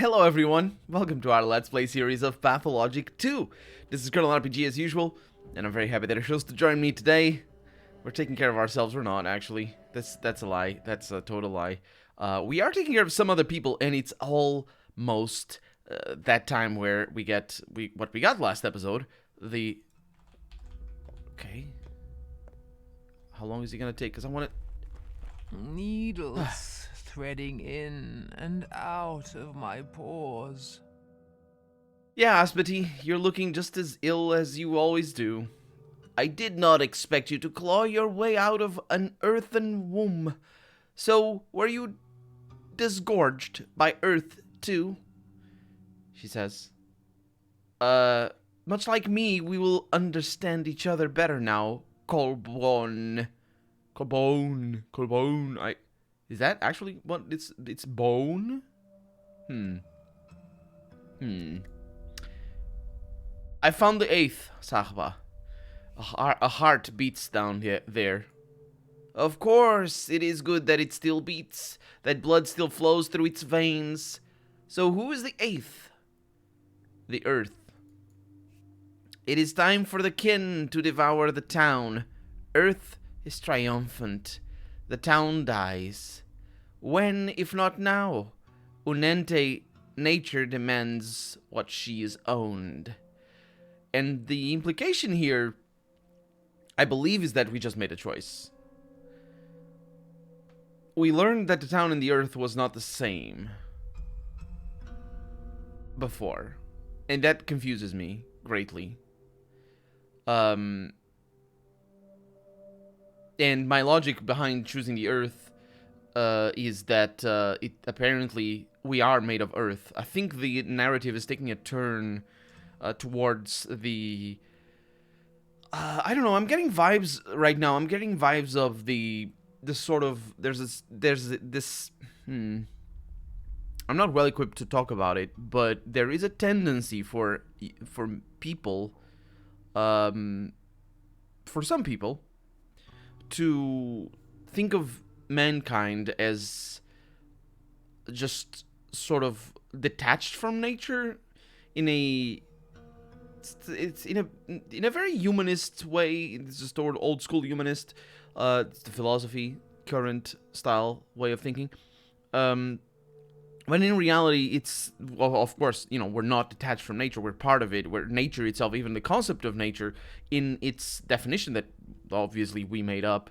Hello everyone, welcome to our Let's Play series of Pathologic 2. This is Colonel RPG as usual, and I'm very happy that you're chose to join me today. We're taking care of ourselves, we're not actually. That's a lie, that's a total lie. We are taking care of some other people, and it's almost that time where what we got last episode, Okay. How long is he gonna take? Because I want to... Needles threading in and out of my pores. Yeah, Aspety, you're looking just as ill as you always do. I did not expect you to claw your way out of an earthen womb. So, were you disgorged by Earth, too? She says. Much like me, we will understand each other better now, Colbone. Colbone. Is that actually what it's bone? I found the 8th, Sahba. A heart beats down there. Of course, it is good that it still beats, that blood still flows through its veins. So who is the 8th? The Earth. It is time for the kin to devour the town. Earth is triumphant. The town dies. When, if not now? Unente, nature demands what she is owned. And the implication here, I believe, is that we just made a choice. We learned that the town and the Earth was not the same before. And that confuses me greatly. And my logic behind choosing the Earth is that it apparently we are made of Earth. I think the narrative is taking a turn towards the... I don't know, I'm getting vibes right now. I'm getting vibes of the sort of... There's this... I'm not well equipped to talk about it, but there is a tendency for people... for some people to think of mankind as just sort of detached from nature in a very humanist way. It's just toward old school humanist. It's the philosophy, current style way of thinking. When in reality, it's, well, of course, you know, we're not detached from nature. We're part of it. We're nature itself, even the concept of nature in its definition that obviously we made up.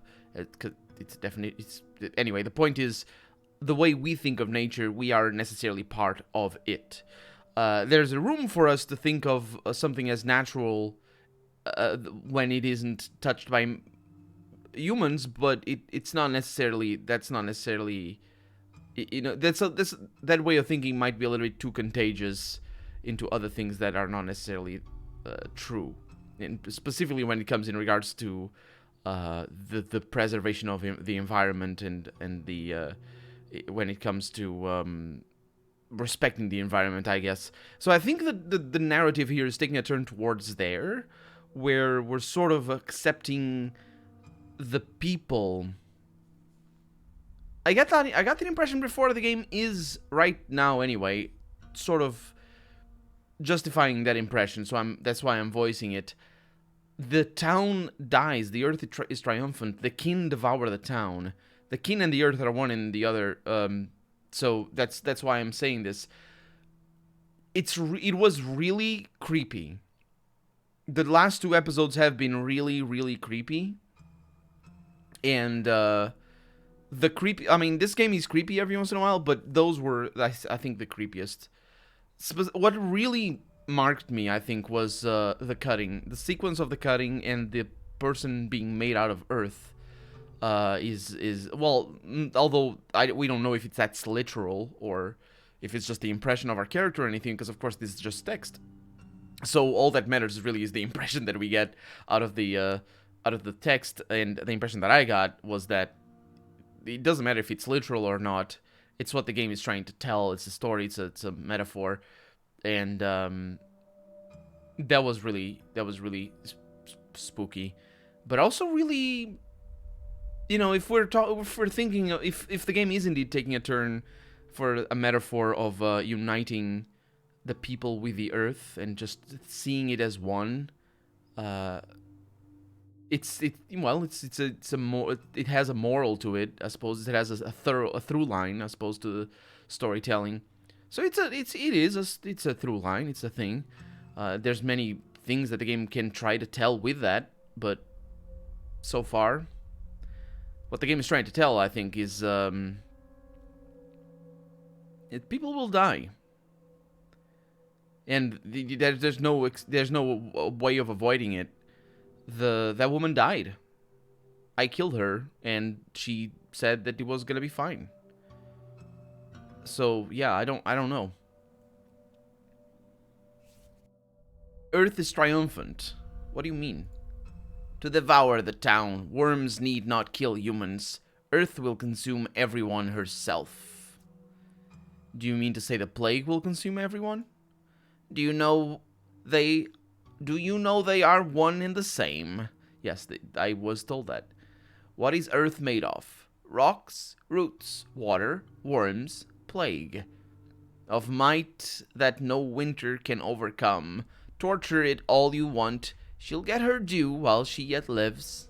Anyway, the point is, the way we think of nature, we are necessarily part of it. There's a room for us to think of something as natural when it isn't touched by humans, but it's not necessarily, that's not necessarily... You know, that way of thinking might be a little bit too contagious into other things that are not necessarily true, and specifically when it comes in regards to the preservation of the environment and the when it comes to respecting the environment, I guess. So I think that the narrative here is taking a turn towards there, where we're sort of accepting the people. I got the impression before the game is right now anyway, sort of justifying that impression. So that's why I'm voicing it. The town dies. The Earth is triumphant. The kin devour the town. The kin and the Earth are one and the other. So that's why I'm saying this. It was really creepy. The last 2 episodes have been really, really creepy, and the creepy... I mean, this game is creepy every once in a while, but those were, I think, the creepiest. What really marked me, I think, was the cutting. The sequence of the cutting and the person being made out of earth is well, although we don't know if that's literal or if it's just the impression of our character or anything, because of course this is just text. So all that matters really is the impression that we get out of the text, and the impression that I got was that it doesn't matter if it's literal or not. It's what the game is trying to tell. It's a story. It's a metaphor, and that was really spooky, but also really, you know, if we're thinking if the game is indeed taking a turn for a metaphor of uniting the people with the earth and just seeing it as one. Uh, it's a more it has a moral to it. I suppose it has a through line as opposed to the storytelling. So it's a through line. It's a thing. There's many things that the game can try to tell with that, but so far, what the game is trying to tell, I think, is people will die, and there's no way of avoiding it. That woman died. I killed her, and she said that it was gonna be fine. So yeah, I don't know. Earth is triumphant. What do you mean? To devour the town, worms need not kill humans. Earth will consume everyone herself. Do you mean to say the plague will consume everyone? Do you know they do you know they are one and the same? Yes, I was told that. What is Earth made of? Rocks, roots, water, worms, plague. Of might that no winter can overcome. Torture it all you want. She'll get her due while she yet lives.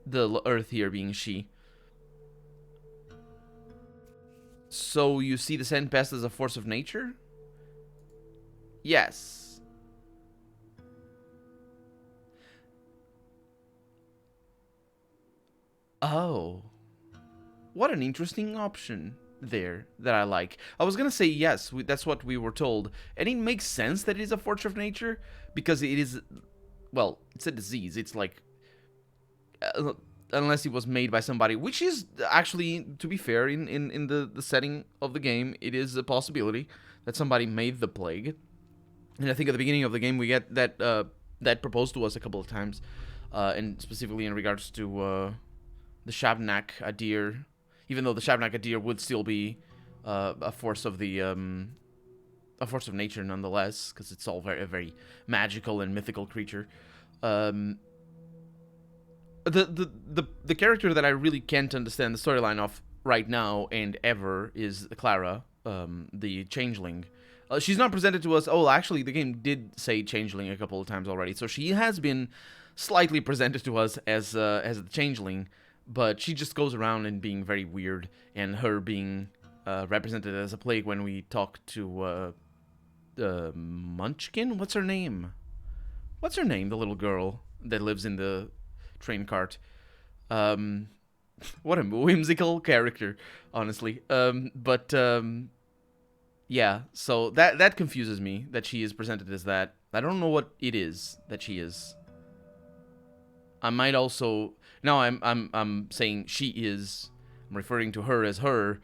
The Earth here being she. So you see the sand pest as a force of nature? Yes. Oh. What an interesting option there that I like. I was gonna say yes, that's what we were told. And it makes sense that it is a force of nature because it is, well, it's a disease. It's like, unless it was made by somebody, which is actually, to be fair, in the setting of the game, it is a possibility that somebody made the plague. And I think at the beginning of the game we get that proposed to us a couple of times, and specifically in regards to the Shabnak Adir, even though the Shabnak Adir would still be a force of nature nonetheless, because it's all a very magical and mythical creature. The character that I really can't understand the storyline of right now and ever is Clara, the changeling. She's not presented to us. Oh, actually, the game did say changeling a couple of times already, so she has been slightly presented to us as the changeling, but she just goes around and being very weird, and her being represented as a plague when we talk to Munchkin. What's her name? What's her name? The little girl that lives in the train cart. Um, what a whimsical character, honestly. Yeah. So that confuses me that she is presented as that. I don't know what it is that she is. I might also now I'm saying she is. I'm referring to her as her,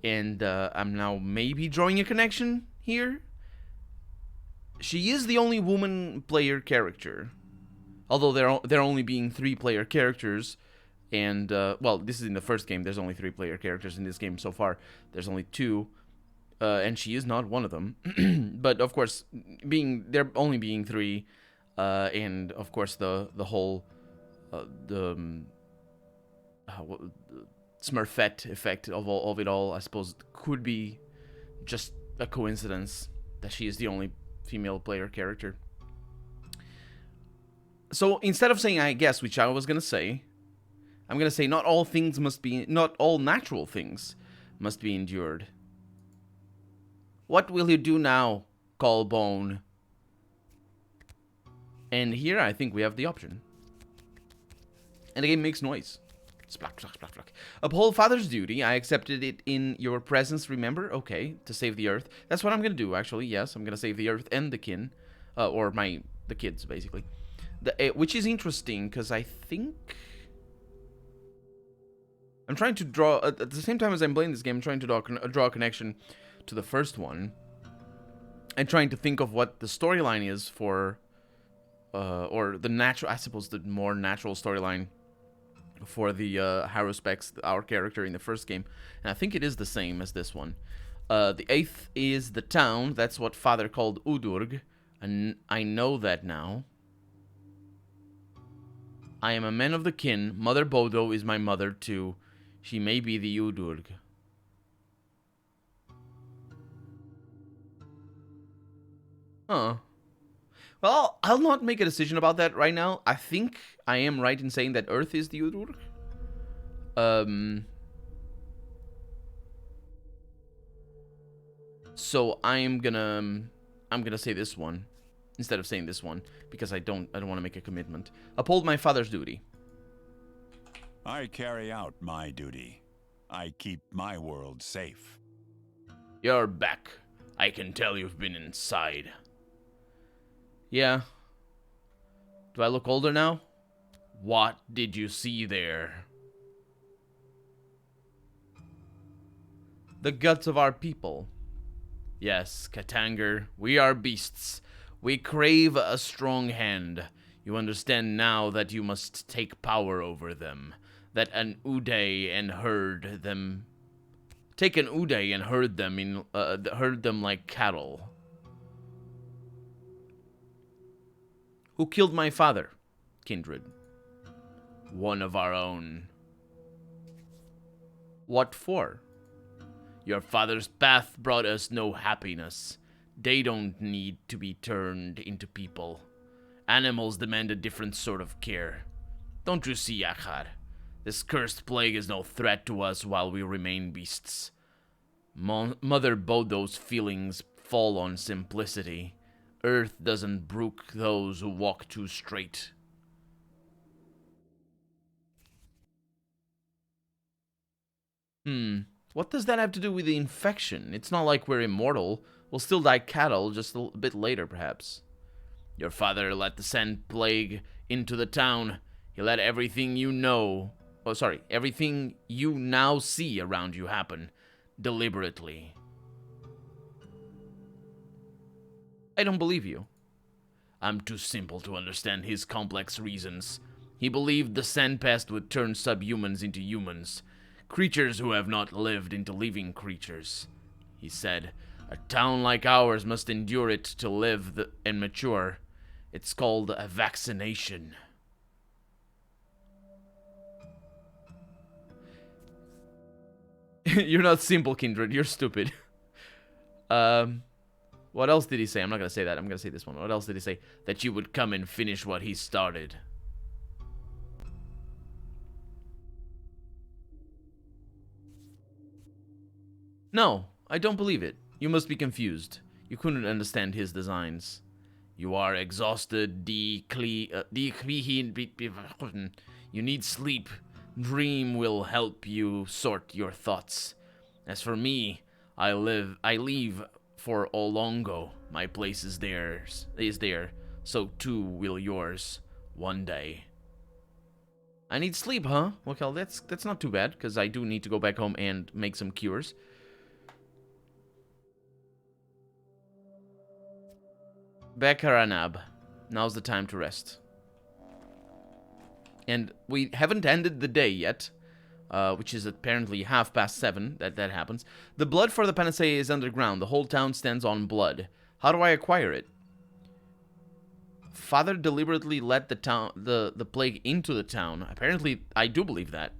and I'm now maybe drawing a connection here. She is the only woman player character, although there only being 3-player characters, and well, this is in the first game. There's only 3-player characters in this game so far. There's only 2, and she is not one of them. But of course, there only being 3, and of course the whole the Smurfette effect of it all, I suppose, could be just a coincidence that she is the only female player character. So instead of saying I guess, which I was gonna say, I'm gonna say not all natural things must be endured. What will you do now, Callbone? And here I think we have the option. And the game makes noise. Splack, splack, splack, splack. Uphold Father's duty. I accepted it in your presence, remember? Okay, to save the Earth. That's what I'm gonna do, actually. Yes, I'm gonna save the Earth and the kin. Or the kids, basically. Which is interesting, because I think... I'm trying to draw... At the same time as I'm playing this game, I'm trying to draw a connection to the first one. And trying to think of what the storyline is for... or the natural... I suppose the more natural storyline for the Haruspex, our character in the first game. And I think it is the same as this one. The 8th is the town. That's what Father called Udurg. And I know that now. I am a man of the kin. Mother Bodo is my mother too. She may be the Udurg. Huh. Well, I'll not make a decision about that right now. I think I am right in saying that Earth is the Udurk. So I'm gonna say this one instead of saying this one because I don't want to make a commitment. Uphold my father's duty. I carry out my duty. I keep my world safe. You're back. I can tell you've been inside. Yeah. Do I look older now? What did you see there? The guts of our people. Yes, Katanger, we are beasts. We crave a strong hand. You understand now that you must take power over them. That an Uday and herd them. Take an Uday and herd them like cattle. Who killed my father? Kindred. One of our own. What for? Your father's path brought us no happiness. They don't need to be turned into people. Animals demand a different sort of care. Don't you see, Akhar? This cursed plague is no threat to us while we remain beasts. Mother bade those feelings fall on simplicity. Earth doesn't brook those who walk too straight. What does that have to do with the infection? It's not like we're immortal. We'll still die cattle, just a bit later, perhaps. Your father let the sand plague into the town. He let everything everything you now see around you happen. Deliberately. I don't believe you. I'm too simple to understand his complex reasons. He believed the sandpest would turn subhumans into humans. Creatures who have not lived into living creatures. He said, a town like ours must endure it to live and mature. It's called a vaccination. You're not simple, Kindred. You're stupid. What else did he say? I'm not gonna say that. I'm gonna say this one. What else did he say? That you would come and finish what he started. No, I don't believe it. You must be confused. You couldn't understand his designs. You are exhausted, you need sleep. Dream will help you sort your thoughts. As for me, I leave for Olongo. My place is there. So too will yours. One day. I need sleep, huh? Well, that's not too bad, because I do need to go back home and make some cures. Bekaranab. Now's the time to rest. And we haven't ended the day yet, which is apparently 7:30 that happens. The blood for the panacea is underground. The whole town stands on blood. How do I acquire it? Father deliberately let the plague into the town. Apparently, I do believe that.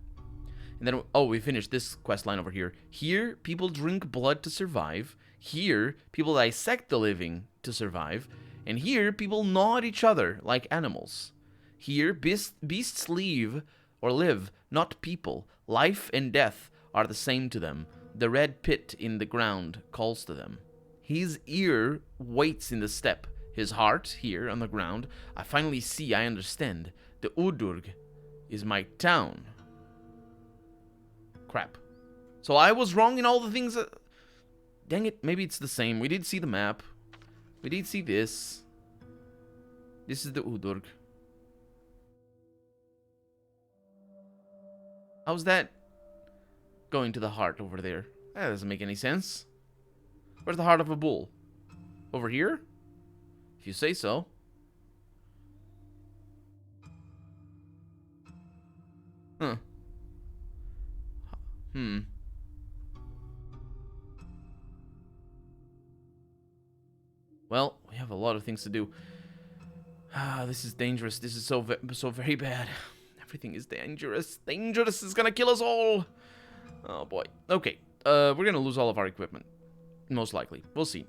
And then, oh, we finished this quest line over here. Here, people drink blood to survive. Here, people dissect the living to survive. And here, people gnaw at each other like animals. Here, beasts live, not people. Life and death are the same to them. The red pit in the ground calls to them. His ear waits in the steppe. His heart, here on the ground. I finally see, I understand. The Udurg is my town. Crap. So I was wrong in all the things that... Dang it, maybe it's the same. We did see the map. We did see this. This is the Udurg. How's that going to the heart over there? That doesn't make any sense. Where's the heart of a bull? Over here? If you say so. Huh. Well, we have a lot of things to do. This is dangerous. This is so very bad. Everything is dangerous. Dangerous is gonna kill us all. Oh boy. Okay. We're gonna lose all of our equipment. Most likely. We'll see.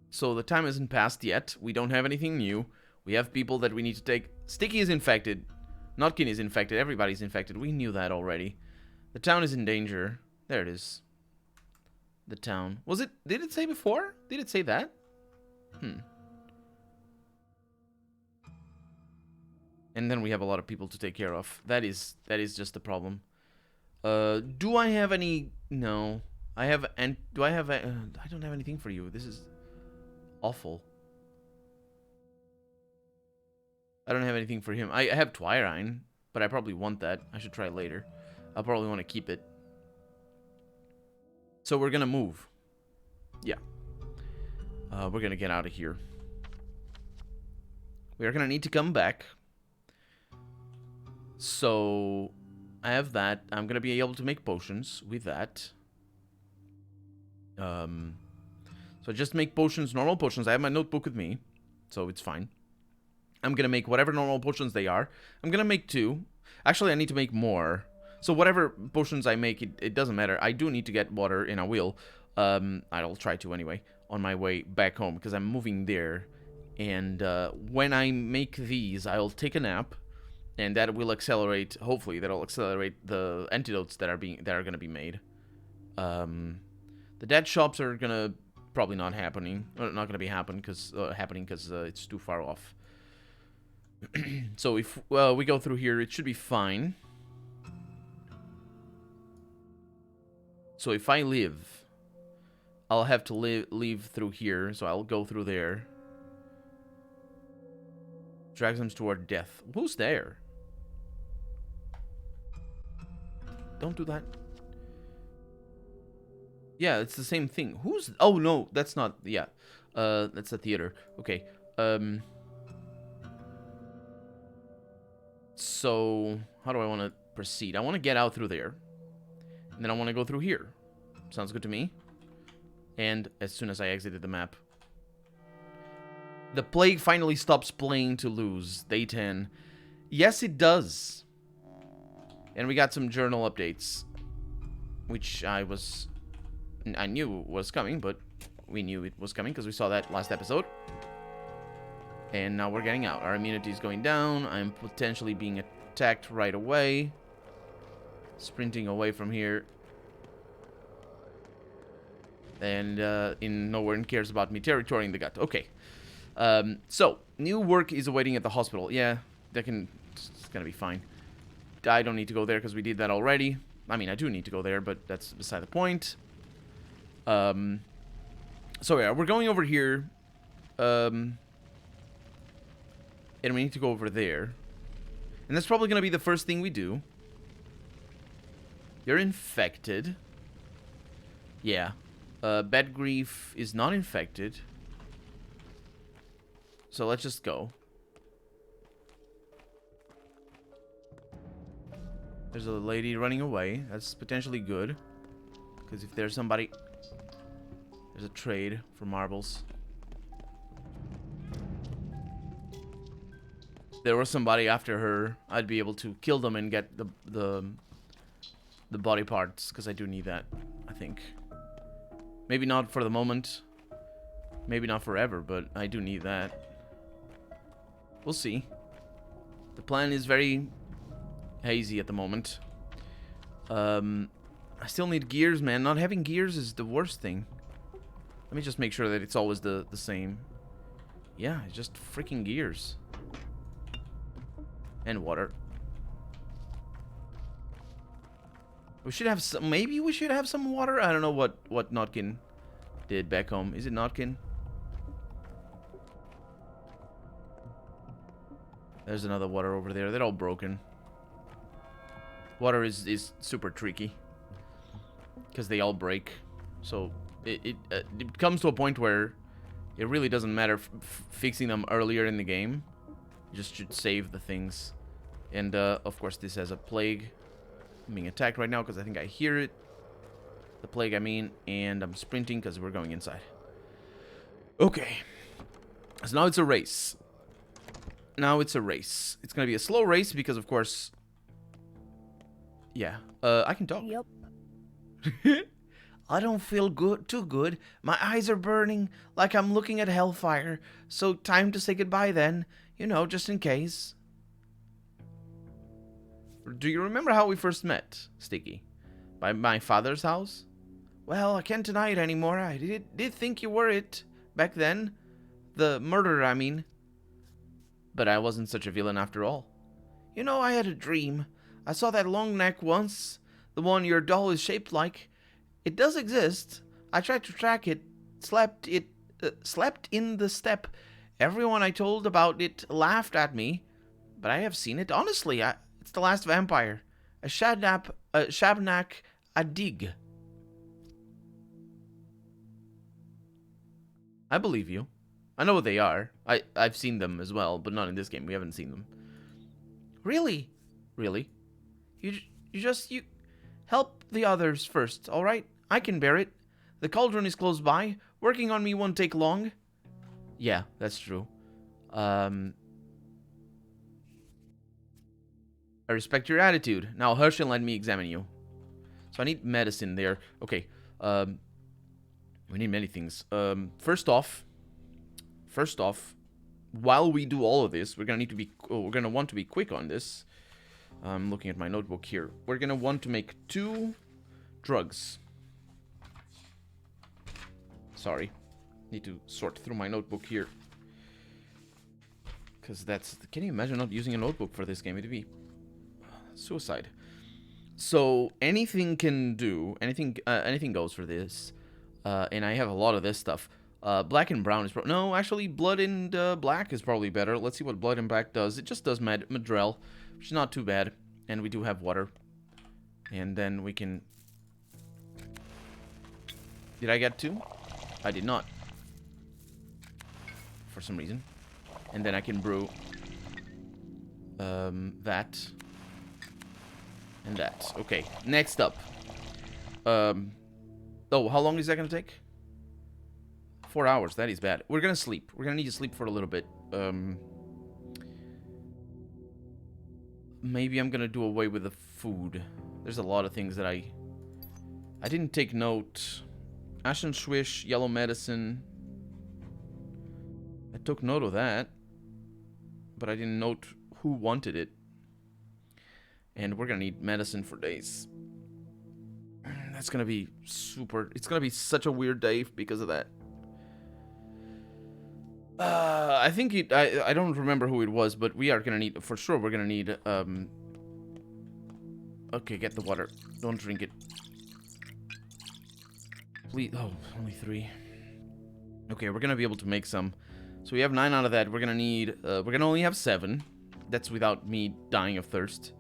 So the time hasn't passed yet. We don't have anything new. We have people that we need to take. Sticky is infected. Notkin is infected. Everybody's infected. We knew that already. The town is in danger. There it is. The town. Was it... Did it say before? Did it say that? And then we have a lot of people to take care of. That is just the problem. Do I have any... No. I have... And do I have... I don't have anything for you. This is awful. I don't have anything for him. I have Twirine, but I probably want that. I should try it later. I'll probably want to keep it. So we're gonna move. Yeah. We're gonna get out of here. We're gonna need to come back. So I have that. I'm gonna be able to make potions with that. So just make potions, normal potions. I have my notebook with me, so it's fine. I'm gonna make whatever normal potions they are. I'm gonna make 2. Actually, I need to make more. So whatever potions I make, it doesn't matter. I do need to get water, and I will. I'll try to anyway on my way back home because I'm moving there. And when I make these, I'll take a nap, and that will accelerate. Hopefully, that'll accelerate the antidotes that are gonna be made. The dead shops are gonna probably not happening. Not gonna be happening because it's too far off. So if we go through here, it should be fine. So if I live, I'll have to leave through here. So I'll go through there. Drags them toward death. Who's there? Don't do that. Yeah, it's the same thing. Who's... Oh, no, that's not... Yeah. That's the theater. Okay. So, how do I want to proceed? I want to get out through there. And then I want to go through here. Sounds good to me. And as soon as I exited the map. The plague finally stops playing to lose. Day 10. Yes, it does. And we got some journal updates. Which I knew was coming, but we knew it was coming because we saw that last episode. And now we're getting out. Our immunity is going down. I'm potentially being attacked right away. Sprinting away from here. And no one cares about me territorying the gut. Okay. So, new work is awaiting at the hospital. Yeah, it's gonna be fine. I don't need to go there because we did that already. I mean, I do need to go there, but that's beside the point. So yeah, we're going over here. And we need to go over there. And that's probably going to be the first thing we do. You're infected. Yeah. Bad Grief is not infected. So let's just go. There's a lady running away. That's potentially good. Because if there's somebody... There's a trade for marbles. If there was somebody after her, I'd be able to kill them and get the body parts. Because I do need that, I think. Maybe not for the moment. Maybe not forever, but I do need that. We'll see. The plan is very hazy at the moment. I still need gears, man. Not having gears is the worst thing. Let me just make sure that it's always the same. Yeah, it's just freaking gears. And water. We should have some... Maybe we should have some water? I don't know what Notkin did back home. Is it Notkin? There's another water over there. They're all broken. Water is super tricky. Because they all break. So it comes to a point where it really doesn't matter fixing them earlier in the game. You just should save the things. And of course this has a plague. I'm being attacked right now because I think I hear it. The plague, I mean. And I'm sprinting because we're going inside. Okay. So now it's a race. Now it's a race. It's going to be a slow race because, of course... Yeah. I can talk. Yep. I don't feel too good. My eyes are burning like I'm looking at hellfire. So time to say goodbye then. You know, just in case. Do you remember how we first met, Sticky? By my father's house? Well, I can't deny it anymore. I did think you were it back then. The murderer, I mean. But I wasn't such a villain after all. You know, I had a dream. I saw that long neck once. The one your doll is shaped like. It does exist. I tried to track it. Slept in the step. Everyone I told about it laughed at me. But I have seen it. Honestly, it's the last vampire. A Shabnak Adig. I believe you. I know what they are. I've seen them as well, but not in this game. We haven't seen them. Really? Really? You help the others first, all right? I can bear it. The cauldron is close by. Working on me won't take long. Yeah, that's true. I respect your attitude. Now hush and let me examine you. So I need medicine there. Okay. We need many things. First off, while we do all of this, we're gonna want to be quick on this. I'm looking at my notebook here. We're gonna want to make 2 drugs. Sorry, need to sort through my notebook here, because that's. Can you imagine not using a notebook for this game? It'd be suicide. So anything can do, anything goes for this. And I have a lot of this stuff. Black and brown is no, actually, blood and black is probably better. Let's see what blood and black does. It just does Madrell, which is not too bad. And we do have water. And then we can... Did I get 2? I did not. For some reason. And then I can brew that. And that. Okay, next up. Oh, how long is that going to take? 4 hours. That is bad. We're going to sleep. We're going to need to sleep for a little bit. Maybe I'm going to do away with the food. There's a lot of things that I didn't take note. Ashen Swish, yellow medicine. I took note of that. But I didn't note who wanted it. And we're going to need medicine for days. That's gonna be super. It's gonna be such a weird day because of that. I think it. I don't remember who it was, but we are gonna need for sure. We're gonna need. Okay, get the water. Don't drink it. Please. Oh, only 3. Okay, we're gonna be able to make some. So we have 9 out of that. We're gonna need. We're gonna only have 7. That's without me dying of thirst.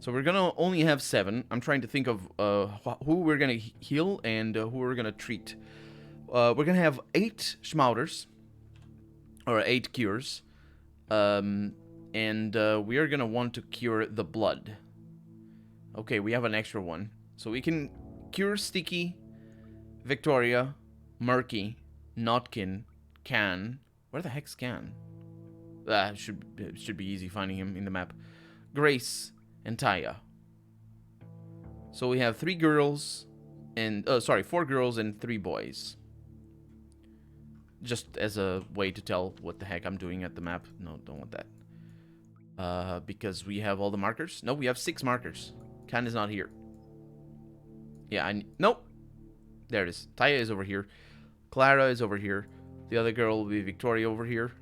So we're gonna only have 7. I'm trying to think of who we're gonna heal and who we're gonna treat. We're gonna have 8 schmauters, or 8 cures, and we are gonna want to cure the blood. Okay, we have an extra one, so we can cure Sticky, Victoria, Murky, Notkin, Can. Where the heck's Can? Should be easy finding him in the map. Grace. And Taya. So we have 3 girls and 4 girls and 3 boys. Just as a way to tell what the heck I'm doing at the map. No, don't want that. Because we have all the markers. No, we have 6 markers. Kan is not here. Yeah, nope. There it is. Taya is over here. Clara is over here. The other girl will be Victoria over here.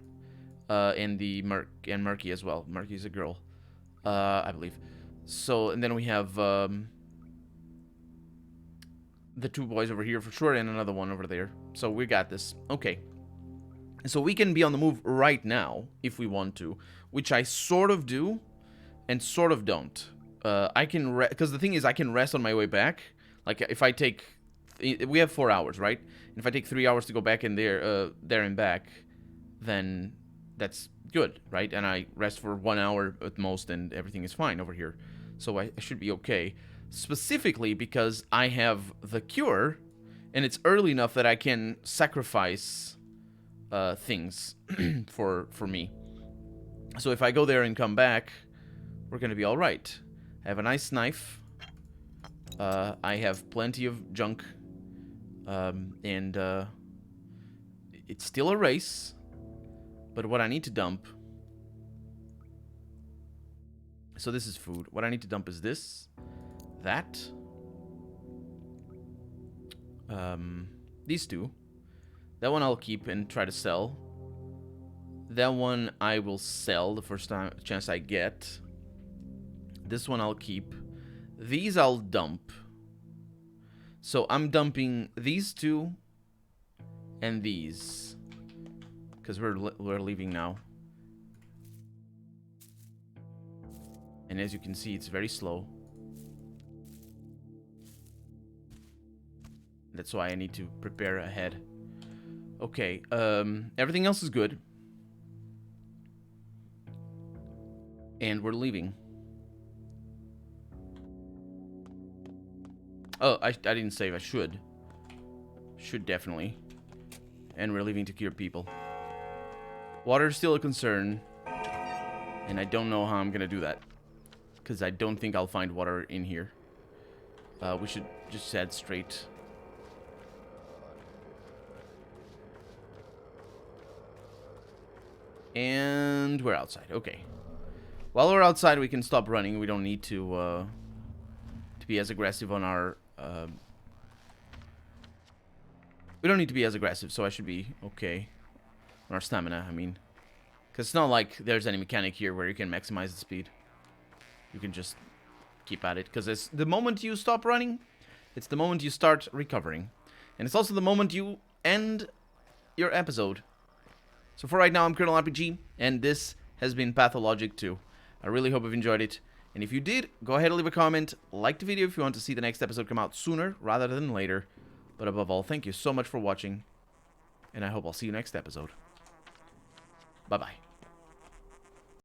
And Murky as well. Murky is a girl. I believe. So, and then we have the 2 boys over here for sure, and another one over there. So we got this. Okay. So we can be on the move right now, if we want to, which I sort of do, and sort of don't. I can because the thing is, I can rest on my way back. Like, if I take... We have 4 hours, right? And if I take 3 hours to go back in there and back, then that's good, right? And I rest for 1 hour at most, and everything is fine over here. So I should be okay. Specifically because I have the cure, and it's early enough that I can sacrifice things for me. So if I go there and come back, we're gonna be all right. I have a nice knife. I have plenty of junk. And it's still a race, but what I need to dump... So this is food. What I need to dump is this, that, these two. That one I'll keep and try to sell. That one I will sell the first chance I get. This one I'll keep. These I'll dump. So I'm dumping these two and these, because we're leaving now. And as you can see, it's very slow. That's why I need to prepare ahead. Okay, everything else is good. And we're leaving. Oh, I didn't save. I should. Should definitely. And we're leaving to cure people. Water is still a concern. And I don't know how I'm gonna do that. Because I don't think I'll find water in here. We should just head straight. And we're outside. Okay. While we're outside, we can stop running. We don't need to be as aggressive on our... we don't need to be as aggressive, so I should be okay. On our stamina, I mean. Because it's not like there's any mechanic here where you can maximize the speed. You can just keep at it. Because it's the moment you stop running, it's the moment you start recovering. And it's also the moment you end your episode. So for right now, I'm Colonel RPG, and this has been Pathologic 2. I really hope you've enjoyed it. And if you did, go ahead and leave a comment, like the video if you want to see the next episode come out sooner rather than later. But above all, thank you so much for watching, and I hope I'll see you next episode. Bye-bye.